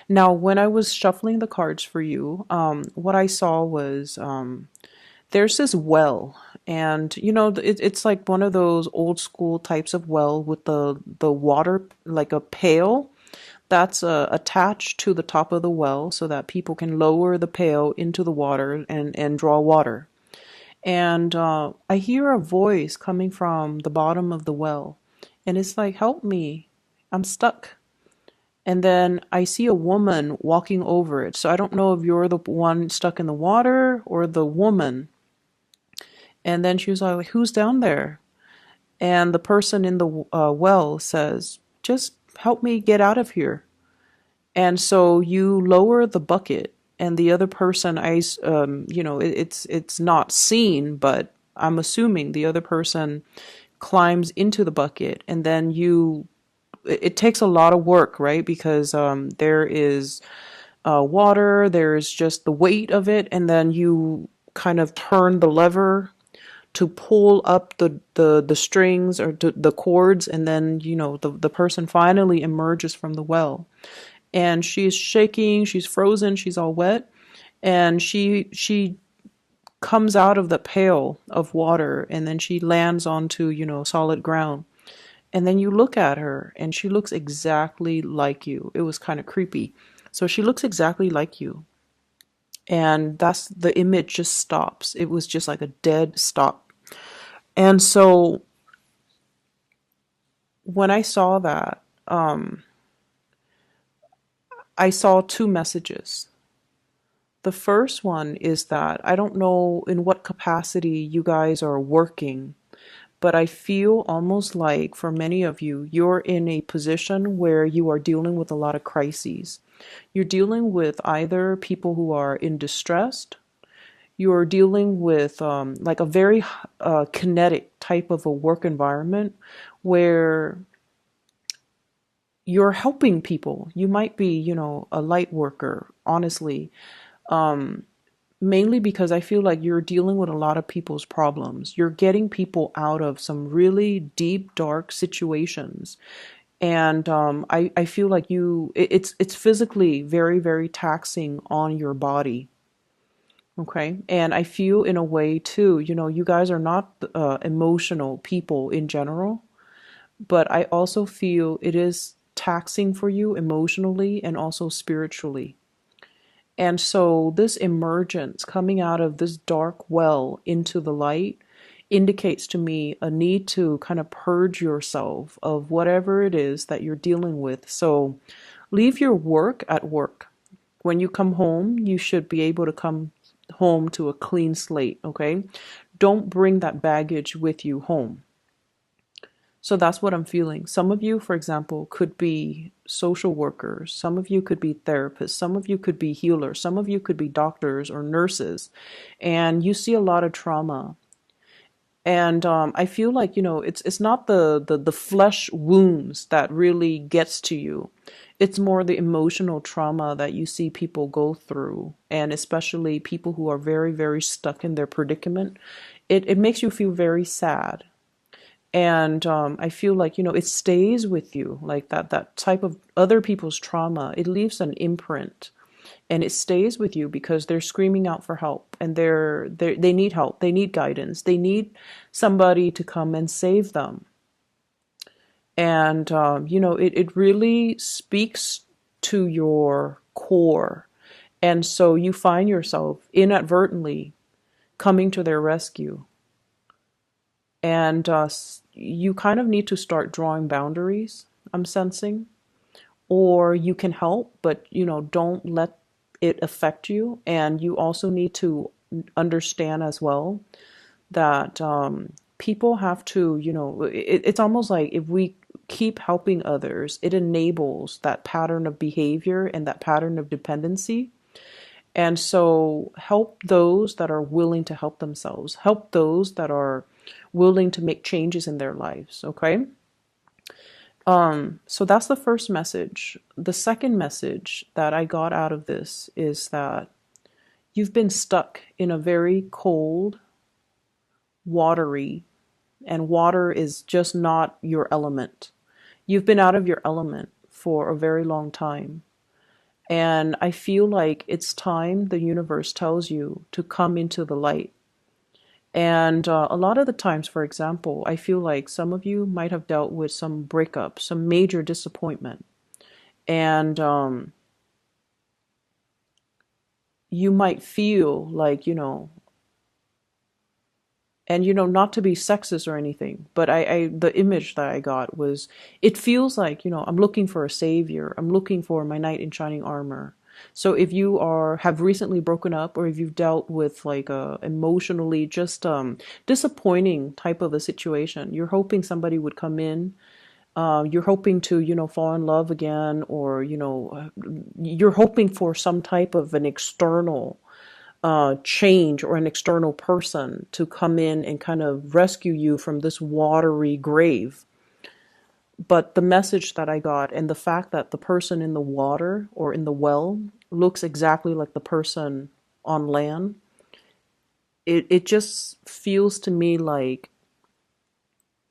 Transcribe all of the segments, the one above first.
Now, when I was shuffling the cards for you, what I saw was there's this well, and it's like one of those old school types of well with the water like a pail that's attached to the top of the well so that people can lower the pail into the water and draw water. And I hear a voice coming from the bottom of the well, and it's like, "Help me, I'm stuck." And then I see a woman walking over it. So I don't know if you're the one stuck in the water or the woman. And then she was like, "Who's down there?" And the person in the well says, "Just help me get out of here." And so you lower the bucket, and the other person, it's not seen, but I'm assuming the other person climbs into the bucket, and then it takes a lot of work, right? Because there is water, there's just the weight of it, and then you kind of turn the lever to pull up the strings or the cords, and then the person finally emerges from the well, and she's shaking, she's frozen, she's all wet, and she comes out of the pail of water, and then she lands onto solid ground. And then you look at her, and she looks exactly like you. It was kind of creepy. So she looks exactly like you. And that's the image just stops. It was just like a dead stop. And so when I saw that, I saw two messages. The first one is that I don't know in what capacity you guys are working, but I feel almost like for many of you, you're in a position where you are dealing with a lot of crises. You're dealing with either people who are in distress, you're dealing with like a very kinetic type of a work environment where you're helping people. You might be, a light worker, honestly. Mainly because I feel like you're dealing with a lot of people's problems. You're getting people out of some really deep, dark situations. And I feel like it's physically very, very taxing on your body. Okay. And I feel in a way too, you guys are not emotional people in general, but I also feel it is taxing for you emotionally and also spiritually. And so this emergence coming out of this dark well into the light indicates to me a need to kind of purge yourself of whatever it is that you're dealing with. So leave your work at work. When you come home, you should be able to come home to a clean slate, okay? Don't bring that baggage with you home. So that's what I'm feeling. Some of you, for example, could be social workers. Some of you could be therapists. Some of you could be healers. Some of you could be doctors or nurses. And you see a lot of trauma. And I feel like, it's not the flesh wounds that really gets to you. It's more the emotional trauma that you see people go through. And especially people who are very, very stuck in their predicament. It makes you feel very sad. And I feel like it stays with you, like that type of other people's trauma. It leaves an imprint, and it stays with you because they're screaming out for help, and they need help, they need guidance, they need somebody to come and save them. And it really speaks to your core, and so you find yourself inadvertently coming to their rescue. And you kind of need to start drawing boundaries, I'm sensing. Or you can help, but don't let it affect you. And you also need to understand as well that people have to, it's almost like if we keep helping others, it enables that pattern of behavior and that pattern of dependency. And so help those that are willing to help themselves, help those that are willing to make changes in their lives, okay? So that's the first message. The second message that I got out of this is that you've been stuck in a very cold, watery, and water is just not your element. You've been out of your element for a very long time. And I feel like it's time the universe tells you to come into the light. And a lot of the times, for example, I feel like some of you might have dealt with some breakup, some major disappointment. And you might feel like, and not to be sexist or anything, but the image that I got was, it feels like, I'm looking for a savior. I'm looking for my knight in shining armor. So if you have recently broken up, or if you've dealt with like a emotionally just disappointing type of a situation, you're hoping somebody would come in. You're hoping to, fall in love again, or, you're hoping for some type of an external change, or an external person to come in and kind of rescue you from this watery grave. But the message that I got, and the fact that the person in the water or in the well looks exactly like the person on land, it just feels to me like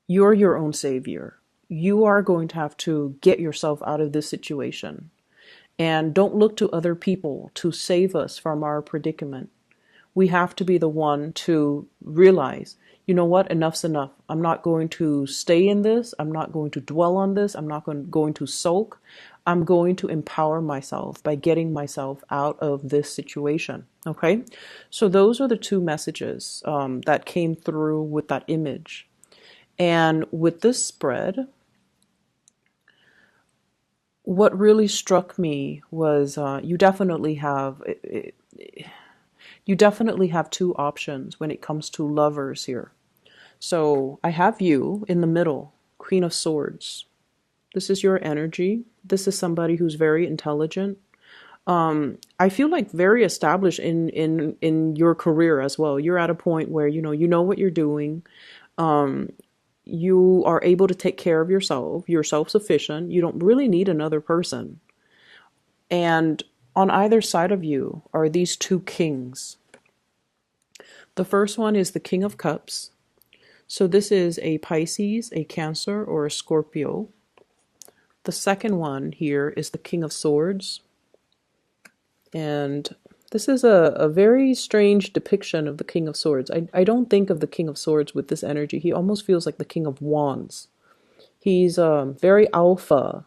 you're your own savior. You are going to have to get yourself out of this situation. And don't look to other people to save us from our predicament. We have to be the one to realize, you know what, enough's enough. I'm not going to stay in this. I'm not going to dwell on this. I'm not going to sulk. I'm going to empower myself by getting myself out of this situation. Okay? So those are the two messages that came through with that image. And with this spread, what really struck me was you definitely have two options when it comes to lovers here. So I have you in the middle, Queen of Swords. This is your energy. This is somebody who's very intelligent. I feel like very established in your career as well. You're at a point where you know what you're doing. You are able to take care of yourself. You're self-sufficient. You don't really need another person. And on either side of you are these two kings. The first one is the King of Cups. So this is a Pisces, a Cancer, or a Scorpio. The second one here is the King of Swords. And this is a very strange depiction of the King of Swords. I don't think of the King of Swords with this energy. He almost feels like the King of Wands. He's very alpha,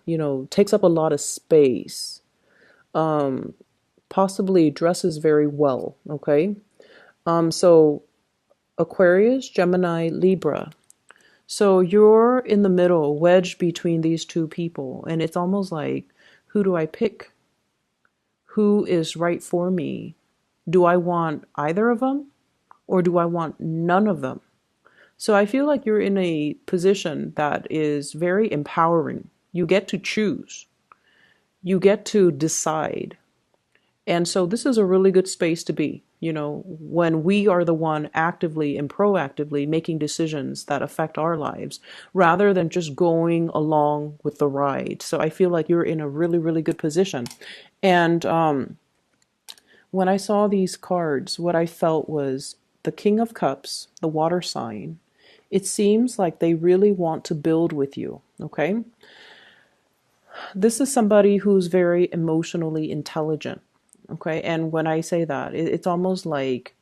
takes up a lot of space. Possibly dresses very well, okay? So Aquarius, Gemini, Libra. So you're in the middle, wedged between these two people, and it's almost like, who do I pick? Who is right for me? Do I want either of them, or do I want none of them? So I feel like you're in a position that is very empowering. You get to choose. You get to decide. And so this is a really good space to be, when we are the one actively and proactively making decisions that affect our lives, rather than just going along with the ride. So I feel like you're in a really, really good position. And when I saw these cards, what I felt was the King of Cups, the water sign. It seems like they really want to build with you, okay? This is somebody who's very emotionally intelligent. Okay, and when I say that, it's almost like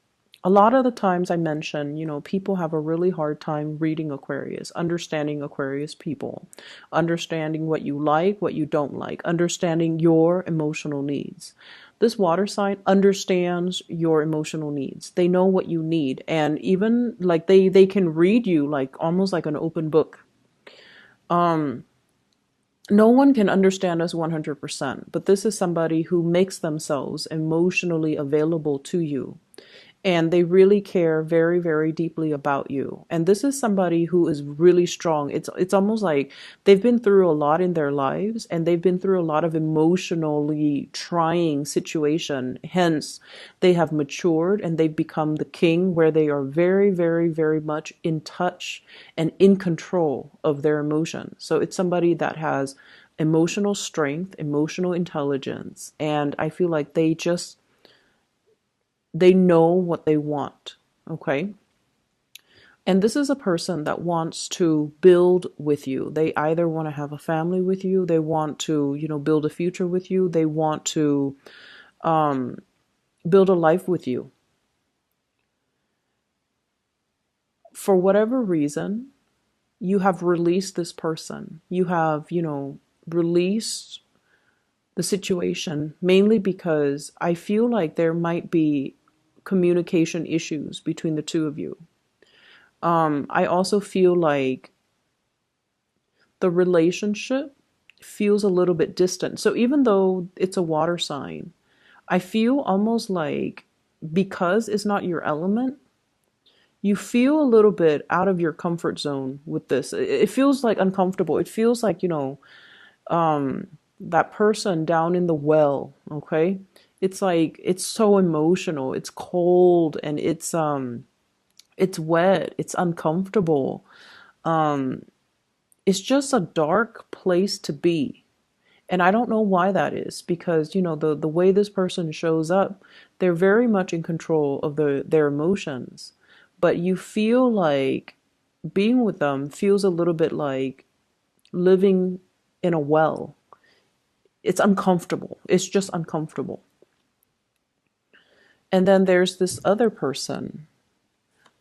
a lot of the times I mention, people have a really hard time reading Aquarius, understanding Aquarius people, understanding what you like, what you don't like, understanding your emotional needs. This water sign understands your emotional needs. They know what you need, and even like they can read you like almost like an open book. No one can understand us 100%, but this is somebody who makes themselves emotionally available to you. And they really care very, very deeply about you. And this is somebody who is really strong. It's almost like they've been through a lot in their lives, and they've been through a lot of emotionally trying situation. Hence, they have matured and they've become the king, where they are very, very, very much in touch and in control of their emotions. So it's somebody that has emotional strength, emotional intelligence, and I feel like they know what they want, okay? And this is a person that wants to build with you. They either want to have a family with you, they want to, build a future with you, they want to um, build a life with you. For whatever reason, you have released this person. You have, released the situation mainly because I feel like there might be communication issues between the two of you. I also feel like the relationship feels a little bit distant. So even though it's a water sign, I feel almost like because it's not your element, you feel a little bit out of your comfort zone with this. It feels like uncomfortable. It feels like, that person down in the well, okay? It's like it's so emotional. It's cold and it's wet. It's uncomfortable. It's just a dark place to be. And I don't know why that is because, the way this person shows up, they're very much in control of their emotions. But you feel like being with them feels a little bit like living in a well. It's uncomfortable. It's just uncomfortable. And then there's this other person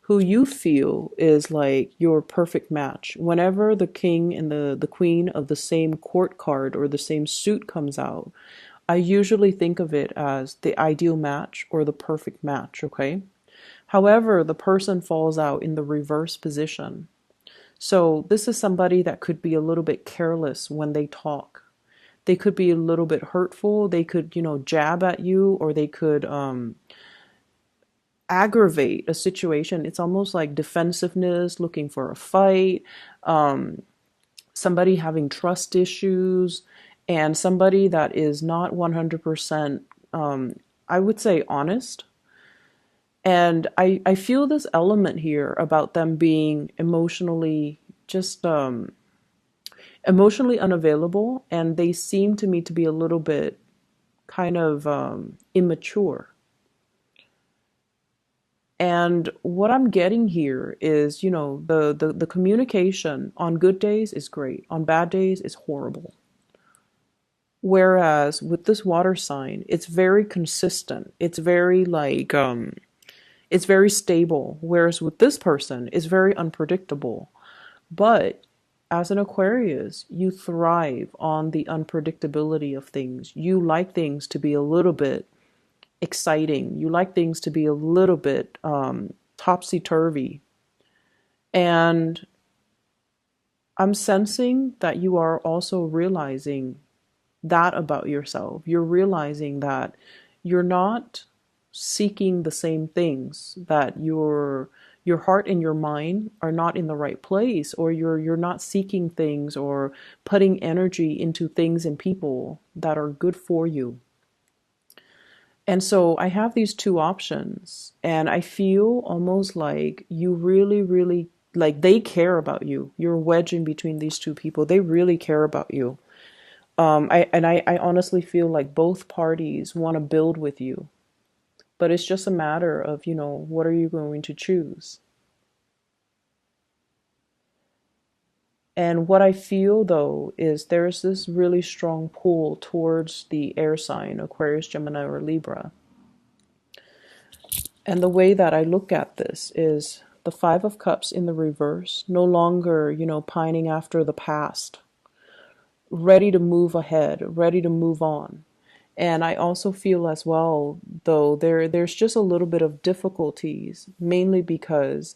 who you feel is like your perfect match. Whenever the king and the queen of the same court card or the same suit comes out, I usually think of it as the ideal match or the perfect match, okay? However, the person falls out in the reverse position. So this is somebody that could be a little bit careless when they talk. They could be a little bit hurtful. They could, jab at you, or they could aggravate a situation. It's almost like defensiveness, looking for a fight, somebody having trust issues, and somebody that is not 100%, I would say, honest. And I feel this element here about them being emotionally just emotionally unavailable, and they seem to me to be a little bit kind of immature. And what I'm getting here is, the communication on good days is great, on bad days is horrible. Whereas with this water sign, it's very consistent. It's very like it's very stable. Whereas with this person, it's very unpredictable. But as an Aquarius, you thrive on the unpredictability of things. You like things to be a little bit exciting. You like things to be a little bit topsy-turvy. And I'm sensing that you are also realizing that about yourself. You're realizing that you're not seeking the same things, that your heart and your mind are not in the right place, or you're not seeking things or putting energy into things and people that are good for you. And so I have these two options, and I feel almost like you really, really, like they care about you. You're wedging between these two people. They really care about you. I honestly feel like both parties want to build with you, but it's just a matter of, what are you going to choose? And what I feel though is there's this really strong pull towards the air sign, Aquarius, Gemini, or Libra. And the way that I look at this is the Five of Cups in the reverse, no longer, pining after the past, ready to move ahead, ready to move on. And I also feel as well, though, there's just a little bit of difficulties, mainly because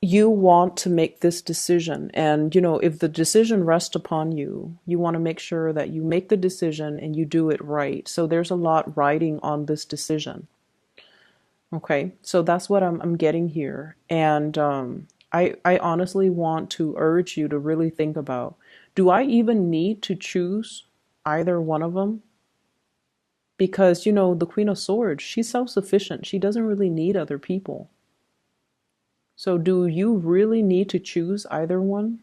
you want to make this decision. And, if the decision rests upon you, you want to make sure that you make the decision and you do it right. So there's a lot riding on this decision. Okay, so that's what I'm getting here. And I honestly want to urge you to really think about, do I even need to choose either one of them? Because, the Queen of Swords, she's self-sufficient. She doesn't really need other people. So do you really need to choose either one?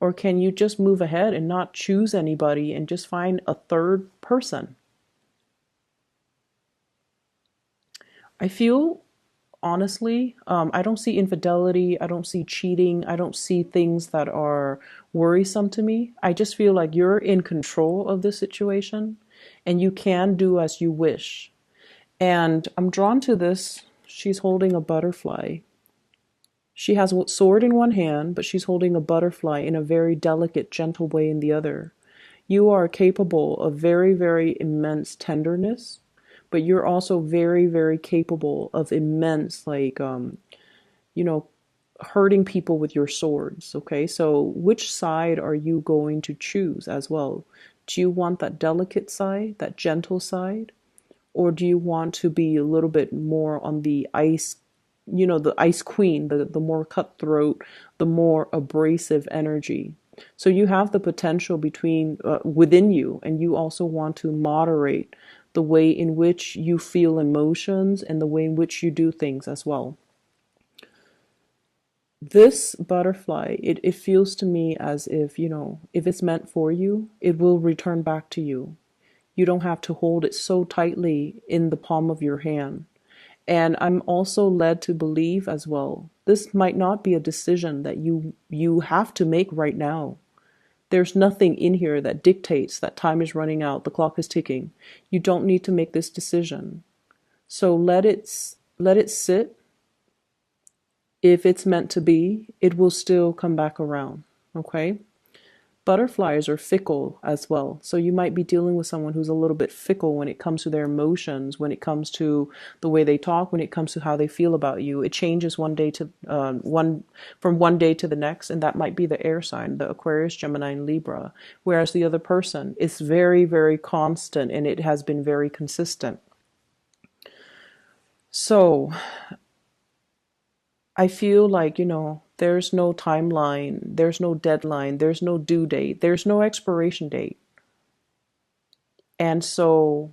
Or can you just move ahead and not choose anybody and just find a third person? I feel honestly. I don't see infidelity. I don't see cheating. I don't see things that are worrisome to me. I just feel like you're in control of the situation and you can do as you wish. And I'm drawn to this. She's holding a butterfly. She has a sword in one hand, but she's holding a butterfly in a very delicate, gentle way in the other. You are capable of very, very immense tenderness, but you're also very, very capable of immense, like, you know, hurting people with your swords. Okay, so which side are you going to choose as well? Do you want that delicate side, that gentle side? Or do you want to be a little bit more on the ice, the ice queen, the more cutthroat, the more abrasive energy? So you have the potential between within you, and you also want to moderate the way in which you feel emotions and the way in which you do things as well. This butterfly, it feels to me as if, if it's meant for you, it will return back to you. You don't have to hold it so tightly in the palm of your hand. And I'm also led to believe as well, this might not be a decision that you have to make right now. There's nothing in here that dictates that time is running out, the clock is ticking. You don't need to make this decision. So let it sit. If it's meant to be, it will still come back around. Okay? Butterflies are fickle as well. So you might be dealing with someone who's a little bit fickle when it comes to their emotions, when it comes to the way they talk, when it comes to how they feel about you. It changes one day to one from one day to the next, and that might be the air sign, the Aquarius, Gemini, and Libra. Whereas the other person is very, very constant, and it has been very consistent. So I feel like, there's no timeline, there's no deadline, there's no due date, there's no expiration date. And so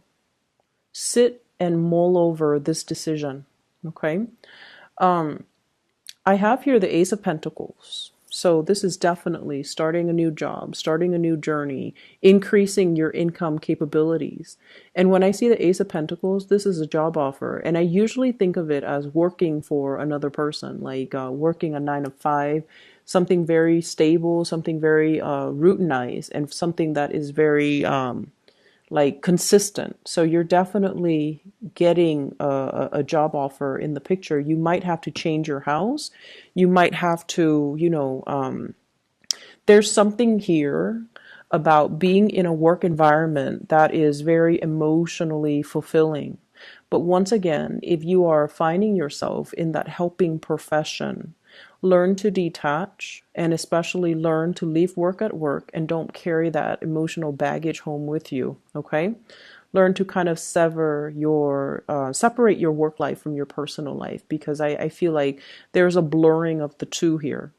sit and mull over this decision. Okay. Um, I have here the Ace of Pentacles. So this is definitely starting a new job, starting a new journey, increasing your income capabilities. And when I see the Ace of Pentacles, this is a job offer. And I usually think of it as working for another person, like working a 9 to 5, something very stable, something very routinized, and something that is very like consistent. So you're definitely getting a job offer in the picture. You might have to change your house. You might have to, there's something here about being in a work environment that is very emotionally fulfilling. But once again, if you are finding yourself in that helping profession, learn to detach and especially learn to leave work at work and don't carry that emotional baggage home with you. Okay. Learn to kind of separate your work life from your personal life, because I feel like there's a blurring of the two here.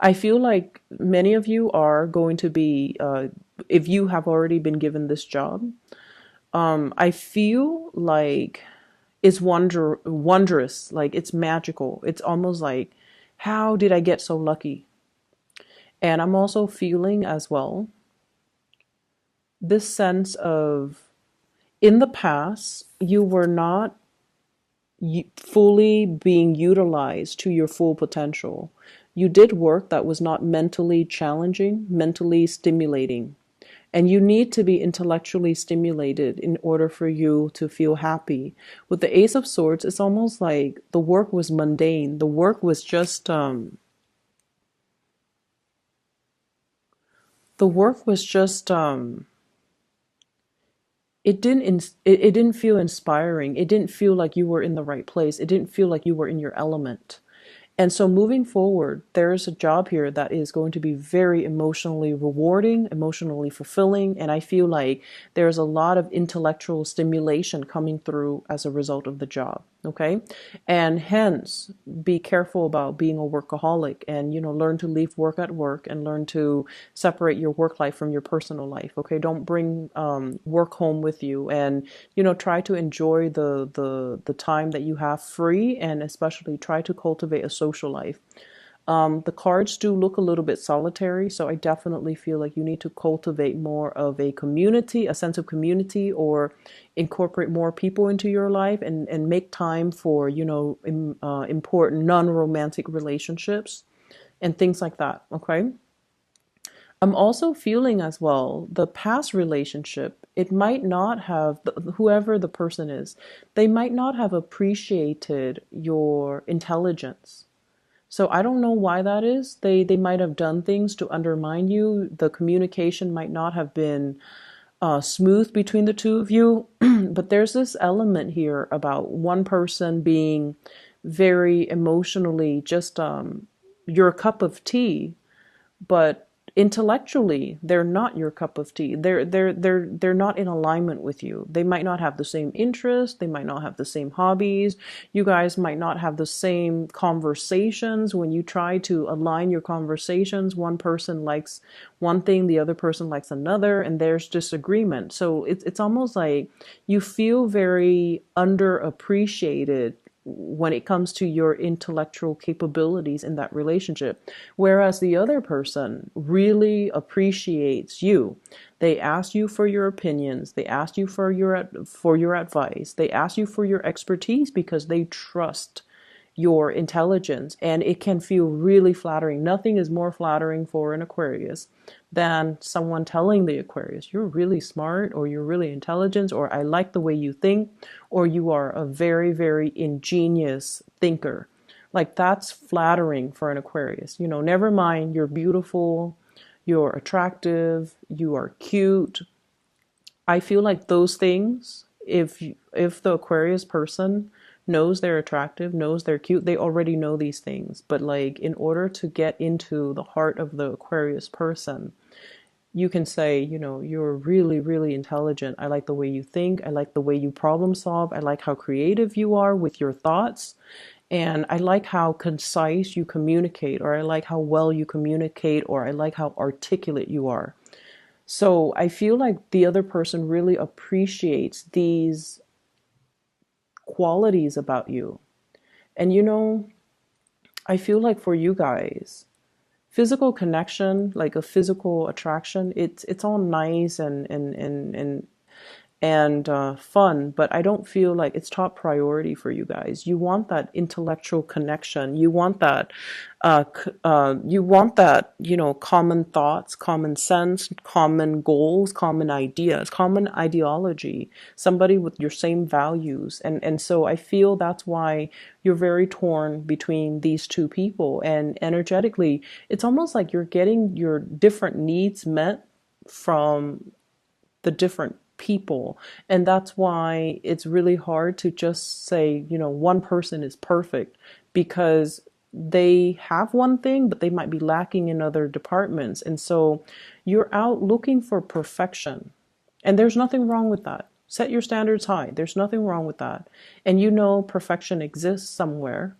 I feel like many of you are going to be, if you have already been given this job, I feel like it's wondrous, like it's magical. It's almost like, how did I get so lucky? And I'm also feeling as well this sense of, in the past, you were not fully being utilized to your full potential. You did work that was not mentally challenging, mentally stimulating. And you need to be intellectually stimulated in order for you to feel happy. With the Ace of Swords, it's almost like the work was mundane. The work was just, the work was just, it didn't feel inspiring. It didn't feel like you were in the right place. It didn't feel like you were in your element. And so moving forward, there's a job here that is going to be very emotionally rewarding, emotionally fulfilling. And I feel like there's a lot of intellectual stimulation coming through as a result of the job. Okay. And hence be careful about being a workaholic and, learn to leave work at work and learn to separate your work life from your personal life. Okay. Don't bring work home with you, and, try to enjoy the time that you have free, and especially try to cultivate a social life. The cards do look a little bit solitary, so I definitely feel like you need to cultivate more of a community, a sense of community, or incorporate more people into your life and make time for, important non-romantic relationships and things like that, okay? I'm also feeling as well the past relationship, it might not have, whoever the person is, they might not have appreciated your intelligence. So I don't know why that is. They might have done things to undermine you. The communication might not have been smooth between the two of you. But there's this element here about one person being very emotionally just your cup of tea, but intellectually they're not your cup of tea. They're not in alignment with you. They might not have the same interests, they might not have the same hobbies. You guys might not have the same conversations. When you try to align your conversations, one person likes one thing, the other person likes another, and there's disagreement. So it's almost like you feel very underappreciated when it comes to your intellectual capabilities in that relationship. Whereas the other person really appreciates you. They ask you for your opinions. They ask you for your advice. They ask you for your expertise because they trust your intelligence, and it can feel really flattering. Nothing is more flattering for an Aquarius than someone telling the Aquarius, you're really smart, or you're really intelligent, or I like the way you think, or you are a very, very ingenious thinker. Like, that's flattering for an Aquarius. Never mind you're beautiful, you're attractive, you are cute. I feel like those things, if the Aquarius person knows they're attractive, knows they're cute, they already know these things. But like, in order to get into the heart of the Aquarius person, you can say, you're really, really intelligent. I like the way you think. I like the way you problem solve. I like how creative you are with your thoughts. And I like how concise you communicate, or I like how well you communicate, or I like how articulate you are. So I feel like the other person really appreciates these qualities about you. And I feel like for you guys, physical connection, like a physical attraction, it's all nice and fun, but I don't feel like it's top priority for you guys. You want that intellectual connection. You want that, common thoughts, common sense, common goals, common ideas, common ideology, somebody with your same values. And so I feel that's why you're very torn between these two people. And energetically, it's almost like you're getting your different needs met from the different people. And that's why it's really hard to just say, one person is perfect, because they have one thing, but they might be lacking in other departments. And so you're out looking for perfection. And there's nothing wrong with that. Set your standards high. There's nothing wrong with that. And perfection exists somewhere,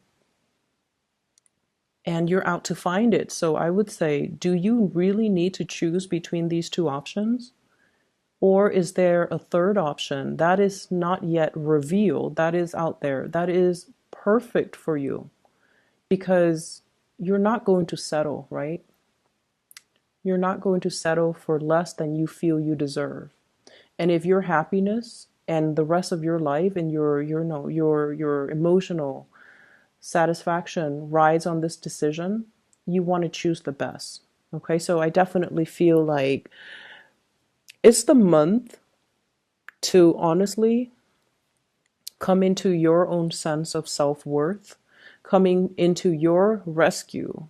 and you're out to find it. So I would say, do you really need to choose between these two options? Or is there a third option that is not yet revealed, that is out there, that is perfect for you? Because you're not going to settle, right? You're not going to settle for less than you feel you deserve. And if your happiness and the rest of your life and your emotional satisfaction rides on this decision, you want to choose the best. Okay, so I definitely feel like it's the month to honestly come into your own sense of self-worth, coming into your rescue,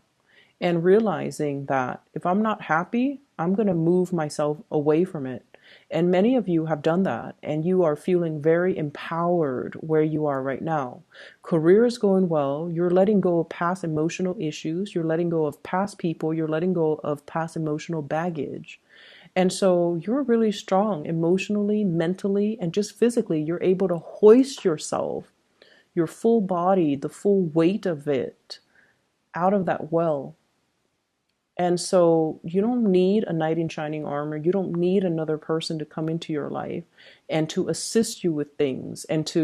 and realizing that if I'm not happy, I'm going to move myself away from it. And many of you have done that, and you are feeling very empowered where you are right now. Career is going well. You're letting go of past emotional issues. You're letting go of past people. You're letting go of past emotional baggage. And so you're really strong emotionally, mentally, and just physically. You're able to hoist yourself, your full body, the full weight of it, out of that well. And so you don't need a knight in shining armor. You don't need another person to come into your life and to assist you with things and to,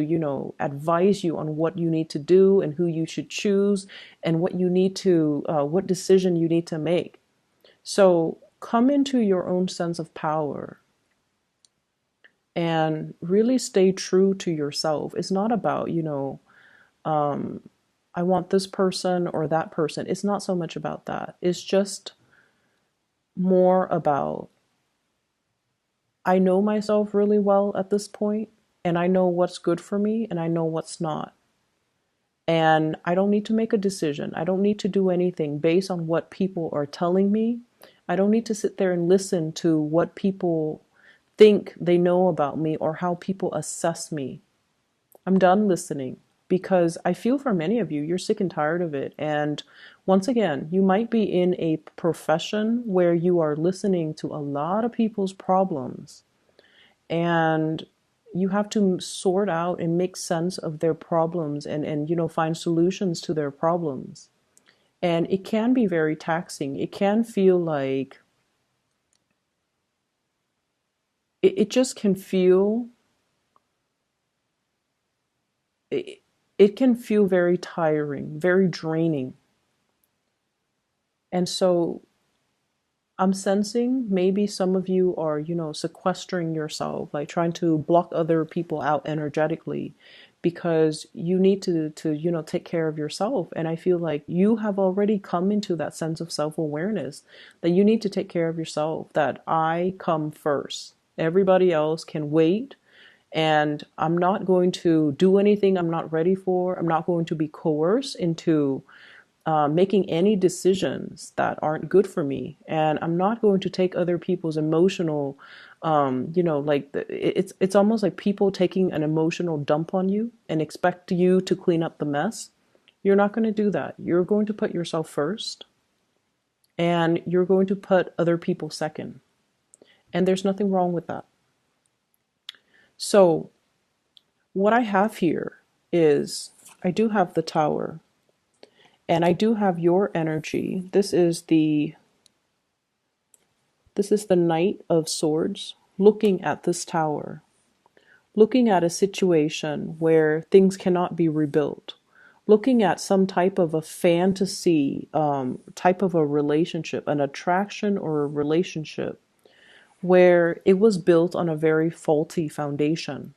advise you on what you need to do and who you should choose and what decision you need to make. So come into your own sense of power and really stay true to yourself. It's not about, I want this person or that person. It's not so much about that. It's just more about, I know myself really well at this point, and I know what's good for me and I know what's not. And I don't need to make a decision. I don't need to do anything based on what people are telling me. I don't need to sit there and listen to what people think they know about me or how people assess me. I'm done listening because I feel for many of you, you're sick and tired of it. And once again, you might be in a profession where you are listening to a lot of people's problems and you have to sort out and make sense of their problems and find solutions to their problems. And it can be very taxing. It can feel like it just can feel it, it can feel very tiring, very draining. And so I'm sensing maybe some of you are, sequestering yourself, like trying to block other people out energetically because you need to take care of yourself. And I feel like you have already come into that sense of self-awareness that you need to take care of yourself, that I come first. Everybody else can wait. And I'm not going to do anything I'm not ready for. I'm not going to be coerced into making any decisions that aren't good for me. And I'm not going to take other people's emotional, it's almost like people taking an emotional dump on you and expect you to clean up the mess. You're not going to do that. You're going to put yourself first and you're going to put other people second. And there's nothing wrong with that. So what I have here is I do have the Tower. And I do have your energy. This is the Knight of Swords looking at this tower, looking at a situation where things cannot be rebuilt, looking at some type of a fantasy, type of a relationship, an attraction or a relationship where it was built on a very faulty foundation.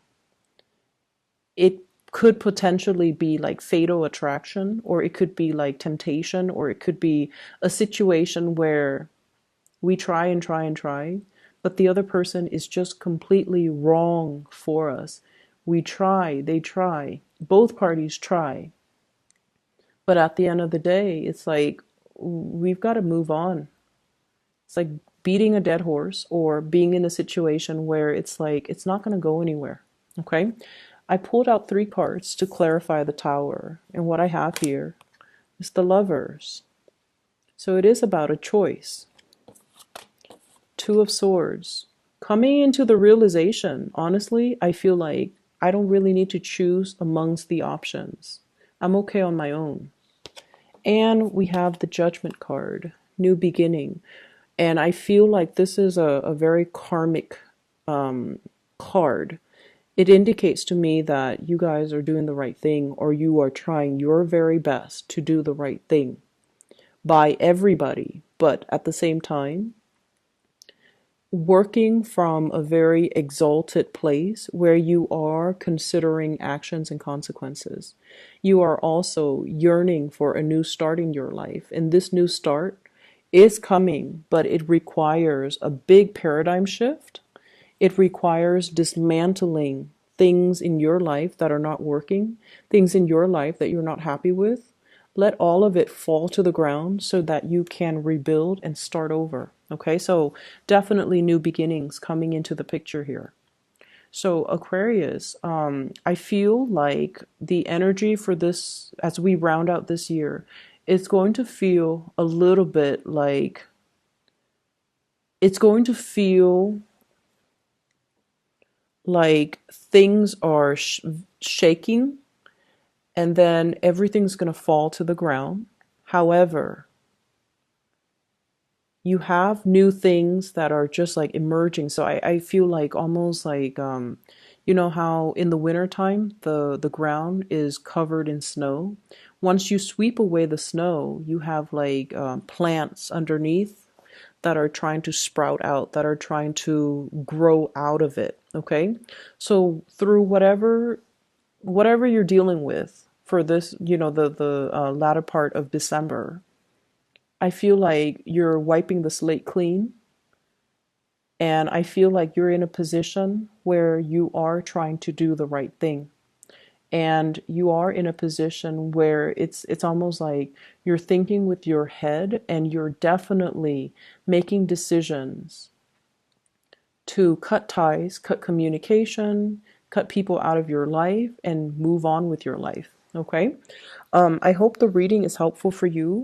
It could potentially be like fatal attraction, or it could be like temptation, or it could be a situation where we try and try and try, but the other person is just completely wrong for us. We try, they try, both parties try. But at the end of the day, it's like we've got to move on. It's like beating a dead horse or being in a situation where it's like it's not going to go anywhere. Okay? I pulled out 3 cards to clarify the Tower, and what I have here is the Lovers. So it is about a choice. 2 of Swords. Coming into the realization, honestly, I feel like I don't really need to choose amongst the options. I'm okay on my own. And we have the Judgment card, New Beginning. And I feel like this is a very karmic card. It indicates to me that you guys are doing the right thing, or you are trying your very best to do the right thing by everybody, but at the same time, working from a very exalted place where you are considering actions and consequences. You are also yearning for a new start in your life, and this new start is coming, but it requires a big paradigm shift. It requires dismantling things in your life that are not working, things in your life that you're not happy with. Let all of it fall to the ground so that you can rebuild and start over. Okay, so definitely new beginnings coming into the picture here. So Aquarius, I feel like the energy for this, as we round out this year, is going to feel a little bit like, it's going to feel like things are shaking and then everything's going to fall to the ground. However, You have new things that are just like emerging. So I feel like almost like you know how in the wintertime the ground is covered in snow. Once you sweep away the snow, you have like plants underneath that are trying to sprout out, that are trying to grow out of it. Okay. So through whatever you're dealing with for this, you know, the latter part of December, I feel like you're wiping the slate clean, and I feel like you're in a position where you are trying to do the right thing. And you are in a position where it's almost like you're thinking with your head, and you're definitely making decisions to cut ties, cut communication, cut people out of your life, and move on with your life. Okay. I hope the reading is helpful for you.